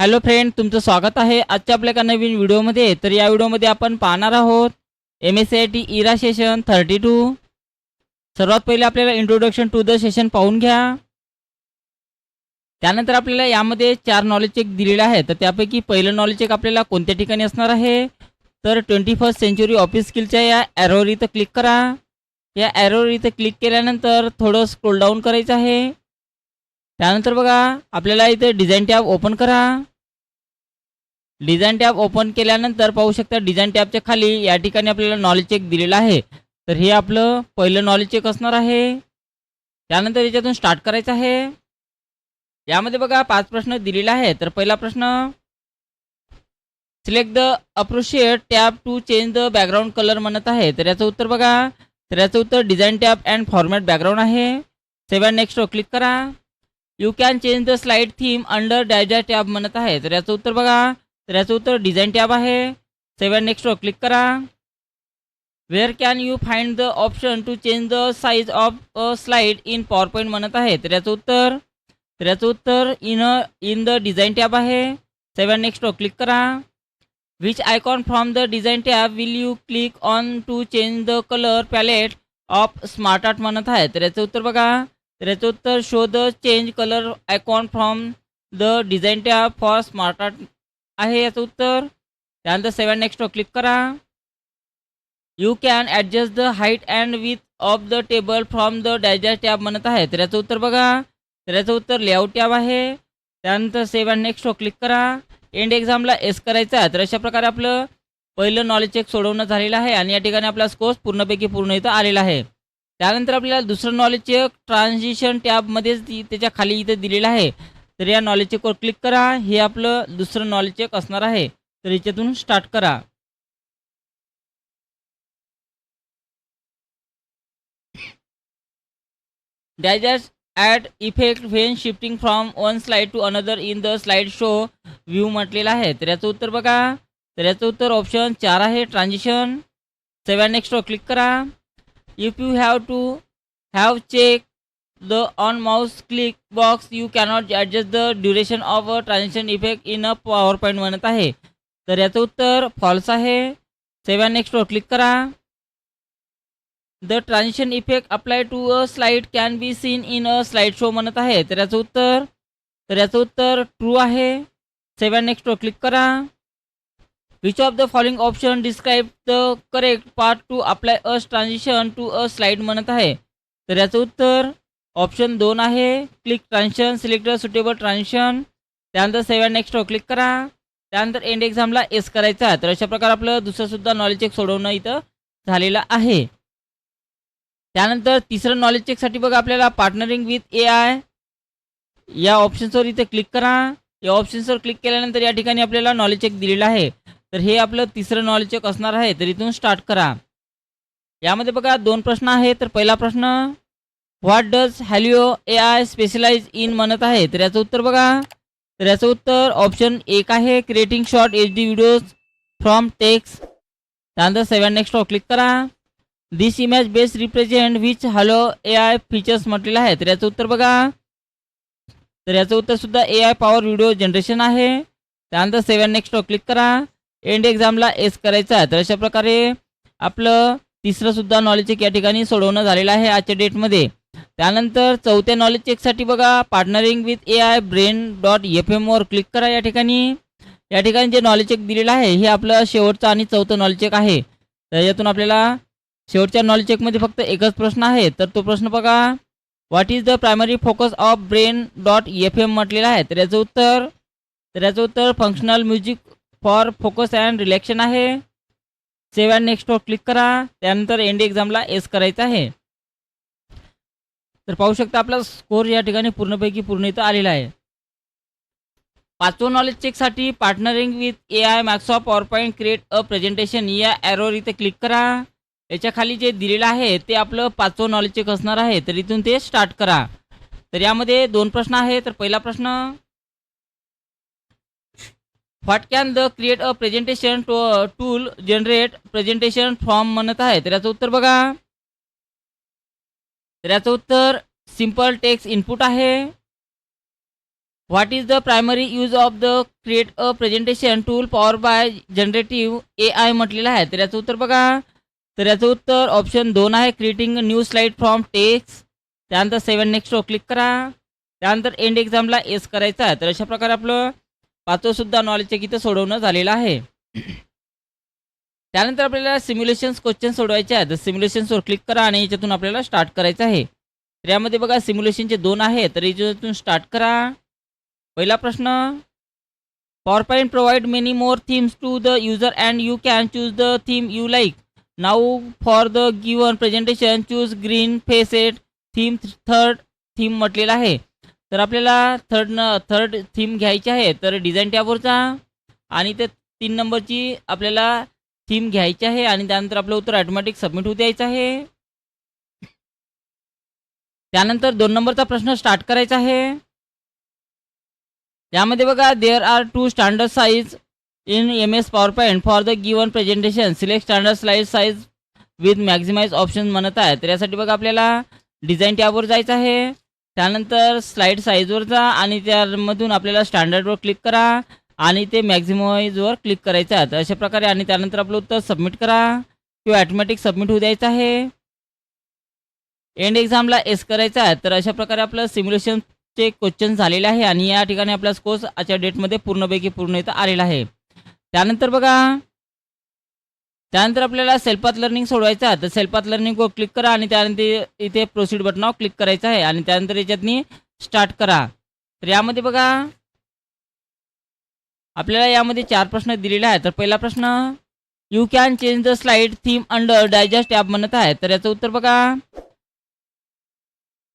Hello friend, तुमचं स्वागत आहे आजच्या आपल्या एका नवीन व्हिडिओमध्ये. तर या व्हिडिओमध्ये आपण पाहणार आहोत MSCIT इरा सेशन 32. सर्वात पहिले आपल्याला इंट्रोडक्शन टू द सेशन पाहून घ्या. त्यानंतर आपल्याला यामध्ये 4 नॉलेज चेक दिलेले आहे. तर त्यापैकी पहिलं नॉलेज चेक आपल्याला कोणत्या ठिकाणी असणार आहे, तर 21st सेंचुरी ऑफिस स्किलच्या या ॲरोवर इथं क्लिक करा. या ॲरोवर इथं क्लिक केल्यानंतर थोडं स्क्रोल डाऊन करायचं आहे. त्यानंतर बघा आपल्याला इथं डिझाईन टॅब ओपन करा. डिझाईन टॅब ओपन केल्यानंतर पाहू शकता डिझाईन टॅबच्या खाली या ठिकाणी आपल्याला नॉलेज चेक दिलेला आहे. तर हे आपलं पहिलं नॉलेज चेक असणार आहे. त्यानंतर याच्यातून स्टार्ट करायचं आहे. यामध्ये बघा 5 प्रश्न दिलेले आहे. तर पहिला प्रश्न, select the appropriate tab to change the background colour म्हणत आहे. तर याचं उत्तर बघा, तर याचं उत्तर design tab and format background आहे. सेव्ह अँड नेक्स्टवर क्लिक करा. You can change the slide theme under design tab म्हणत आहे. तर याचं उत्तर बघा, तर याचं उत्तर डिझाईन टॅब आहे. सेव्ह अँड नेक्स्टवर क्लिक करा. Where can you find the option to change the size of a slide in PowerPoint म्हणत आहे. तर याचं उत्तर इन द डिझाईन टॅब आहे. सेव्ह अँड नेक्स्टवर क्लिक करा. Which icon from the design tab will you click on to change the colour palette of SmartArt म्हणत आहे. तर याचं उत्तर बघा, तर याचं उत्तर show the change colour icon from the design tab for SmartArt आहे याचं उत्तर. त्यानंतर सेव्ह अँड नेक्स्टवर क्लिक करा. You can adjust the height and width of the table from the digest tab म्हणत आहे. तर याचं उत्तर बघा, तर याचं उत्तर लेआउट टॅब आहे. त्यानंतर सेव्ह अँड नेक्स्टवर क्लिक करा. एंड एक्झामला एस करायचा आहे. तर अशा प्रकारे आपलं पहिलं नॉलेज चेक सोडवणं झालेलं आहे आणि या ठिकाणी आपला स्कोर पूर्णपैकी पूर्ण इथं आलेला आहे. त्यानंतर आपल्याला दुसरं नॉलेज चेक ट्रान्झिशन टॅबमध्येच त्याच्या खाली इथं दिलेलं आहे. तर या नॉलेज चेकवर क्लिक करा. हे आपलं दुसरं नॉलेज चेक असणार आहे. तर याच्यातून स्टार्ट करा. Digest add effect when shifting from one slide to another in the slide show view म्हटलेलं आहे. तर याचं उत्तर बघा, तर याचं उत्तर ऑप्शन 4 आहे, ट्रान्झिशन. सेव्ह अँड नेक्स्टवर क्लिक करा. If you have check the on mouse click box you cannot adjust the duration of a transition effect in a PowerPoint म्हणत आहे. तर याचं उत्तर फॉल्स आहे. सेव्ह अँड नेक्स्टवर क्लिक करा. The transition effect apply to a slide can be seen in a slide show म्हणत आहे. तर याचं उत्तर ट्रू आहे. सेव्ह अँड नेक्स्टवर क्लिक करा. Which of the following option describe the correct part to apply a transition to a slide म्हणत आहे. तर याचं उत्तर ऑप्शन 2 आहे, click transition, select a suitable transition. त्यानंतर सेव्ह अँड नेक्स्टवर क्लिक करा. त्यानंतर एंड एक्झामला एस करायचा आहे. तर अशा प्रकारे आपलं दुसरंसुद्धा नॉलेज चेक सोडवणं इथं झालेलं आहे. त्यानंतर तिसरं नॉलेज चेकसाठी बघा आपल्याला पार्टनरिंग विथ AI या ऑप्शन्सवर इथे क्लिक करा. या ऑप्शन्सवर क्लिक केल्यानंतर या ठिकाणी आपल्याला नॉलेज चेक दिलेलं आहे. तर हे आपलं तिसरं नॉलेज चेक असणार आहे. तर इथून स्टार्ट करा. यामध्ये बघा 2 प्रश्न आहेत. तर पहिला प्रश्न, what does Hailuo AI specialize in म्हणत आहे. तर याचं उत्तर बघा, तर याचं उत्तर ऑप्शन 1 आहे, creating short HD videos from text. त्यानंतर सेव्ह अँड नेक्स्टवर क्लिक करा. This image best represent which Hailuo AI features म्हटलेलं आहे. तर याचं उत्तर बघा, तर याचं उत्तर सुद्धा AI पॉवर व्हिडिओ जनरेशन आहे. त्यानंतर सेव्ह अँड नेक्स्टवर क्लिक करा. एंड एक्झामला एस करायचा आहे. तर अशा प्रकारे आपलं तिसरं सुद्धा नॉलेज चेक या ठिकाणी सोडवणं झालेलं आहे आजच्या डेटमध्ये. त्यानंतर चौथ्या नॉलेज चेकसाठी बघा पार्टनरिंग विथ AI brain.fm वर क्लिक करा. या ठिकाणी जे नॉलेज चेक दिलेलं आहे हे आपलं शेवटचं आणि चौथं नॉलेज चेक आहे. तर यातून आपल्याला शेवटच्या नॉलेज चेकमध्ये फक्त एकच प्रश्न आहे. तर तो प्रश्न बघा, what is the primary focus of brain.fm म्हटलेलं आहे. तर याचं उत्तर functional music for focus and relaxation आहे. सेव्ह अँड नेक्स्टवर क्लिक करा. त्यानंतर एंड एक्झामला एस करायचं आहे. तर पाहू शकता आपला स्कोर या ठिकाणी पूर्णपैकी पूर्ण इथं आलेला आहे. 5वं नॉलेज चेकसाठी partnering with AI Microsoft power point create a presentation या ॲरोवर इथे क्लिक करा. याच्या खाली जे दिलेलं आहे ते आपलं 5वं नॉलेज चेक असणार आहे. तर इथून ते स्टार्ट करा. तर यामध्ये 2 प्रश्न आहेत. तर पहिला प्रश्न, what can the create a presentation tool generate presentation from म्हणत आहे. तर याचं उत्तर बघा, तर याचं उत्तर सिम्पल टेक्स्ट इनपुट आहे. What is the primary use of the create a presentation tool power bye generative AI म्हटलेलं आहे. तर याचं उत्तर बघा. तर याचं उत्तर ऑप्शन 2 आहे, creating new slide from text. त्यानंतर 7 नेक्स्टवर क्लिक करा. त्यानंतर एंड एक्झामला एस करायचा आहे. तर अशा प्रकारे आपलं 5वं सुद्धा नॉलेज चेक इथं सोडवणं झालेलं आहे. त्यानंतर आपल्याला सिम्युलेशन्स क्वेश्चन सोडवायचे आहेत. तर सिम्युलेशन्सवर क्लिक करा आणि याच्यातून आपल्याला स्टार्ट करायचं आहे. तर यामध्ये बघा सिम्युलेशनचे 2 आहेत. तर याच्यातून स्टार्ट करा. पहिला प्रश्न, PowerPoint provide many more themes to the user and you can choose the theme you like. Now for the given presentation choose green facet theme. Third theme म्हटलेला आहे. तर आपल्याला थर्ड थीम घ्यायची आहे. तर डिझाईन टॅबवर जा आणि ते 3 नंबरची आपल्याला थीम घ्यायची आहे आणि त्यानंतर आपलं उत्तर ऑटोमॅटिक सबमिट होऊ द्यायचं आहे. त्यानंतर 2 नंबरचा प्रश्न स्टार्ट करायचा आहे. यामध्ये बघा, there are 2 standard size in MS PowerPoint for the given presentation. Select standard slide size with maximize option म्हणत आहे. तर यासाठी बघा आपल्याला डिझाईन टॅबवर जायचं आहे. त्यानंतर स्लाइड साईजवर जा आणि त्यामधून आपल्याला स्टँडर्डवर क्लिक करा आणि ते मॅक्झिमाइजवर क्लिक करायचं आहे. तर अशा प्रकारे आणि त्यानंतर आपलं उत्तर सबमिट करा किंवा ऑटोमॅटिक सबमिट होऊ द्यायचं आहे. एंड एक्झामला एस करायचा आहे. तर अशा प्रकारे आपलं सिम्युलेशनचे क्वेश्चन झालेले आहे आणि या ठिकाणी आपला स्कोर्स आजच्या डेटमध्ये पूर्णपैकी पूर्ण इथं आलेला आहे. त्यानंतर बघा, त्यानंतर आपल्याला सेल्फ पाथ लर्निंग सोडवायचं आहे. तर सेल्फ पाथ लर्निंगवर क्लिक करा आणि त्यानंतर इथे प्रोसीड बटनावर क्लिक करायचं आहे आणि त्यानंतर याच्यातनी स्टार्ट करा. तर यामध्ये बघा आपल्याला यामध्ये 4 प्रश्न दिलेले आहेत. तर पहिला प्रश्न, you can change the slide theme under digest tab म्हणत आहे. तर याचं उत्तर बघा.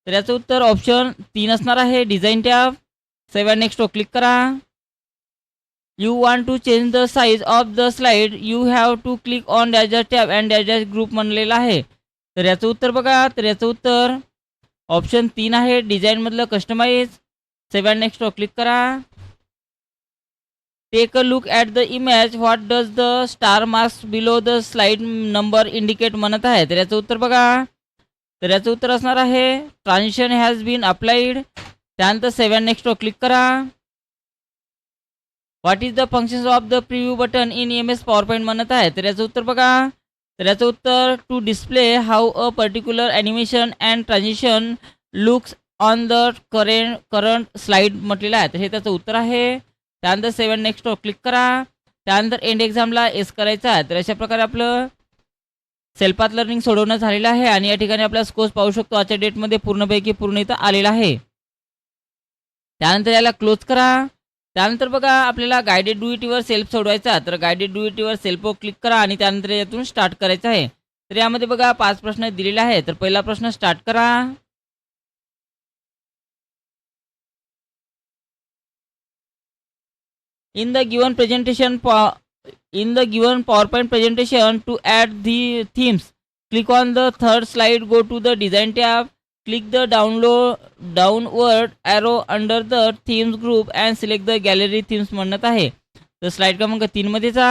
तर याचं उत्तर ऑप्शन 3 असणार आहे, डिझाईन टॅब. 7 नेक्स्टवर क्लिक करा. You want to change the size of the slide you have to click on digest tab and digest group म्हणलेलं आहे. तर याचं उत्तर बघा. तर याचं उत्तर ऑप्शन 3 आहे, डिझाईनमधलं कस्टमाइज. 7 नेक्स्टवर क्लिक करा. Take a look at the image. What does the star marks below the slide number indicate म्हणत आहे. तर याचं उत्तर बघा. तर याचं उत्तर असणार आहे, ट्रान्झिशन हॅज बीन अप्लाइड. त्यानंतर 7 नेक्स्टवर क्लिक करा. What is the functions of the preview button in MS PowerPoint म्हणत आहे. तर याचं उत्तर बघा. तर याचं उत्तर to display how a particular animation and transition looks on the current slide म्हटलेलं आहे. तर हे त्याचं उत्तर आहे. त्यानंतर 7 नेक्स्टवर क्लिक करा. त्यानंतर एंड एक्झामला एस करायचा आहे. तर अशा प्रकारे आपलं सेल्फ पाथ लर्निंग सोडवणं झालेलं आहे आणि या ठिकाणी आपला स्कोर्स पाहू शकतो आजच्या डेटमध्ये पूर्णपैकी पूर्ण इथं आलेला आहे. त्यानंतर याला क्लोज करा. त्यानंतर बघा आपल्याला गायडेड डू इटवर सेल्फ सोडवायचा. तर गायडेड डू इटवर सेल्फवर क्लिक करा आणि त्यानंतर यातून स्टार्ट करायचं आहे. तर यामध्ये बघा 5 प्रश्न दिलेले आहेत. तर पहिला प्रश्न स्टार्ट करा. In the given presentation in the given PowerPoint presentation to add the themes, click on the third slide, go to the design tab, click the downward arrow under the themes group and select the gallery themes म्हणत आहे. तर slide क्रमांक 3 मध्ये जा.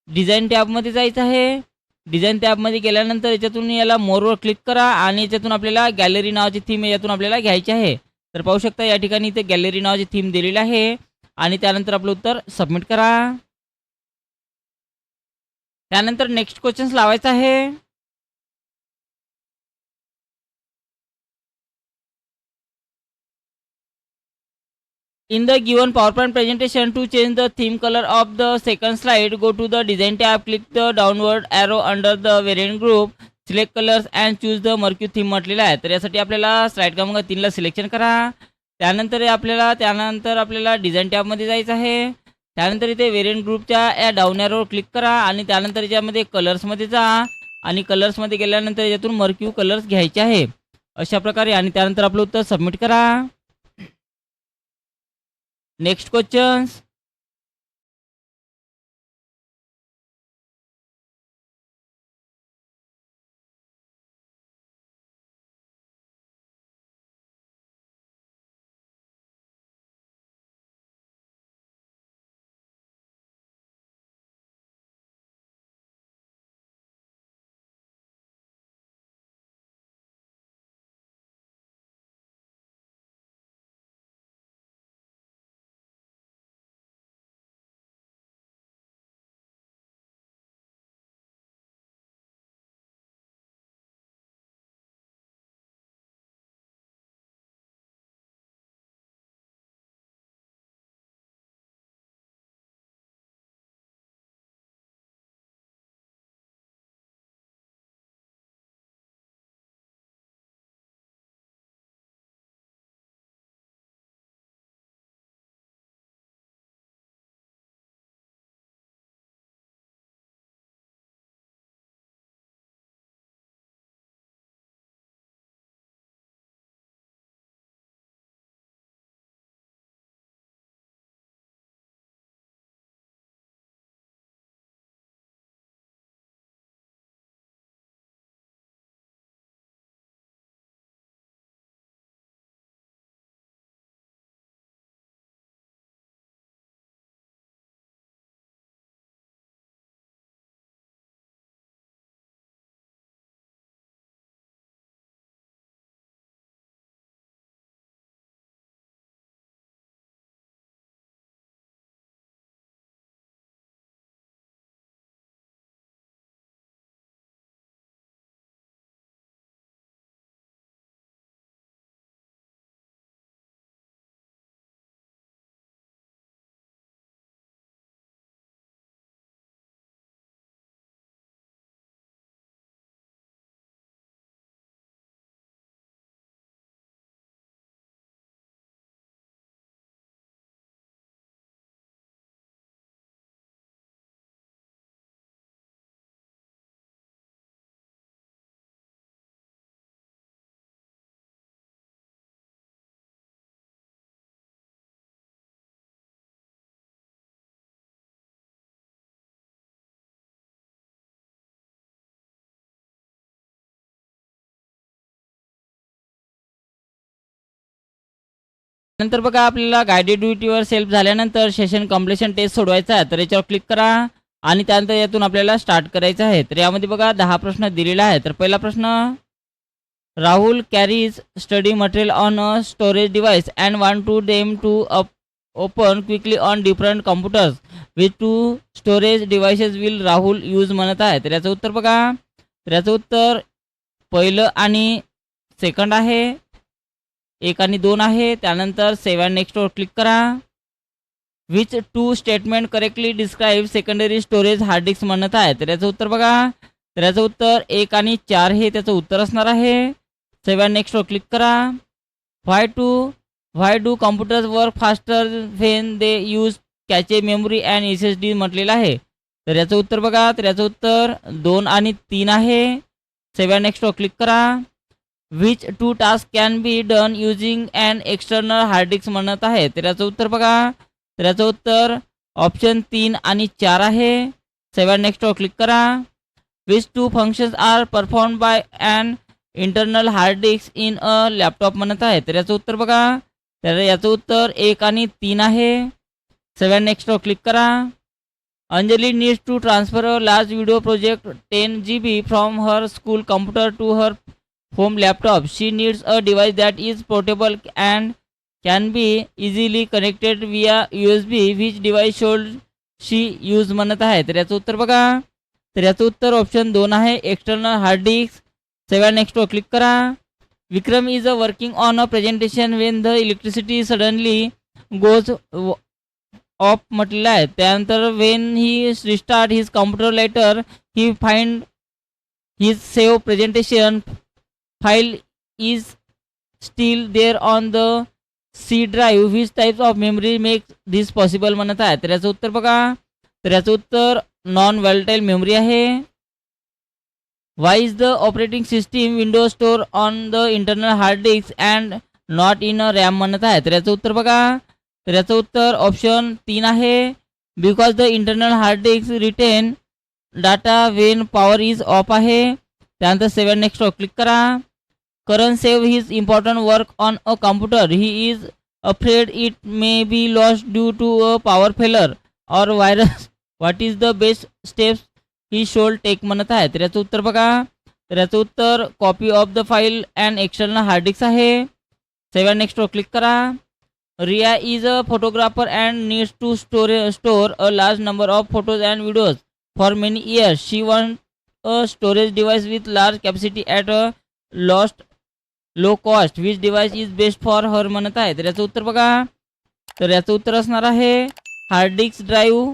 Design टॅबमध्ये जायचं आहे. Design टॅबमध्ये गेल्यानंतर याच्यातून याला मोरवर क्लिक करा आणि याच्यातून आपल्याला गॅलरी नावाची थीम यातून आपल्याला घ्यायची आहे. तर पाहू शकता या ठिकाणी इथे गॅलरी नावाची थीम दिलेली आहे आणि त्यानंतर आपलं उत्तर सबमिट करा. त्यानंतर नेक्स्ट क्वेश्चन्स लावायचा आहे. In the given PowerPoint presentation, to change the theme color of the second slide, go to the design tab, click the downward arrow under the variant group, select colors and choose the Mercury theme म्हटलेलं आहे. तर यासाठी आपल्याला slide क्रमांक 3 ला selection करा. त्यानंतर आपल्याला डिझाईन टॅबमध्ये जायचं आहे. त्यानंतर इथे व्हेरियंट ग्रुपच्या या डाऊन ॲरोवर क्लिक करा आणि त्यानंतर याच्यामध्ये कलर्समध्ये जा आणि कलर्समध्ये गेल्यानंतर यातून मर्क्यू कलर्स घ्यायचे आहे अशा प्रकारे आणि त्यानंतर आपलं उत्तर सबमिट करा. Next questions. नंतर बघा आपल्याला guided do it your self झाल्यानंतर सेशन कम्प्लिशन टेस्ट सोडवायचा आहे. तर याच्यावर क्लिक करा आणि त्यानंतर यातून आपल्याला स्टार्ट करायचं आहे. तर यामध्ये बघा 10 प्रश्न दिलेला आहे. तर पहिला प्रश्न, Rahul carries study material on a storage device and want to them to open quickly on different computers with two storage devices will Rahul use म्हणत आहे. तर याचं उत्तर बघा. तर याचं उत्तर पहिलं आणि सेकंड आहे, 1 आणि 2 आहे. त्यानंतर सेव्ह नेक्स्टवर क्लिक करा. Which two statement correctly describe secondary storage hard disk म्हणत आहे. तर याचं उत्तर बघा. तर याचं उत्तर 1 आणि 4 हे त्याचं उत्तर असणार आहे. सेव्ह नेक्स्टवर क्लिक करा. Why do computers work faster when they use cache memory and SSD म्हटलेलं आहे. तर याचं उत्तर बघा. तर याचं उत्तर 2 आणि 3 आहे. सेव्ह नेक्स्टवर क्लिक करा. Which two task can be done using and external hard disk म्हणत आहे. तर याचं उत्तर बघा. तर याचं उत्तर ऑप्शन 3 आणि 4 आहे. सेव्ह नेक्स्टवर क्लिक करा. Which two functions are perform by and internal hard disk in a laptop म्हणत आहे. तर याचं उत्तर बघा. तर याचं उत्तर 1 आणि 3 आहे. सेव्ह नेक्स्टवर क्लिक करा. Anjali needs to transfer a large video project 10 GB from her school computer to her home laptop. She needs a device that is portable and can be easily connected via USB. Which device should she use म्हणत आहे. तर याचं उत्तर बघा. तर याचं उत्तर option 2 आहे, एक्सटर्नल हार्ड डिस्क. सेव्ह नेक्स्टवर क्लिक करा. Vikram is a working on a presentation when the electricity suddenly goes off म्हटलेलं आहे. त्यानंतर when he restart his computer later he find his save presentation file is still there on the C drive. Which types of memory make this possible म्हणत आहे. तर याचं उत्तर बघा. तर याचं उत्तर नॉन व्हॉलेटाईल मेमरी आहे. Why is the operating system window store on the internal hard disk and not in a RAM म्हणत आहे. तर याचं उत्तर बघा. तर याचं उत्तर ऑप्शन 3 आहे. Because the internal hard disk retain data when power is off आहे. त्यानंतर सेव्ह नेक्स्टवर क्लिक करा. Karan save his important work on a computer. He is afraid it may be lost due to a power failure or virus. What is the best steps he should take म्हणत आहे. तर याचं उत्तर बघा. तर याचं उत्तर copy of the file and external hard disk आहे. सेव्ह नेक्स्टवर क्लिक करा. Riya is a photographer and needs to store a large number of photos and videos for many years. She want a storage device with large capacity at a lost low cost. Which device is best for her म्हणत आहे. तर याचं उत्तर बघा. तर याचं उत्तर असणार आहे हार्ड डिस्क ड्राईव्ह.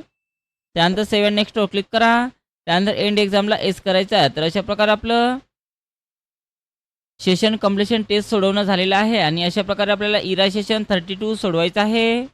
त्यानंतर सेव्ह नेक्स्टवर क्लिक करा. त्यानंतर एंड एक्झामला एस करायचं आहे. तर अशा प्रकारे आपलं सेशन कम्प्लिशन टेस्ट सोडवणं झालेलं आहे आणि अशा प्रकारे आपल्याला इरा सेशन 32 सोडवायचं आहे.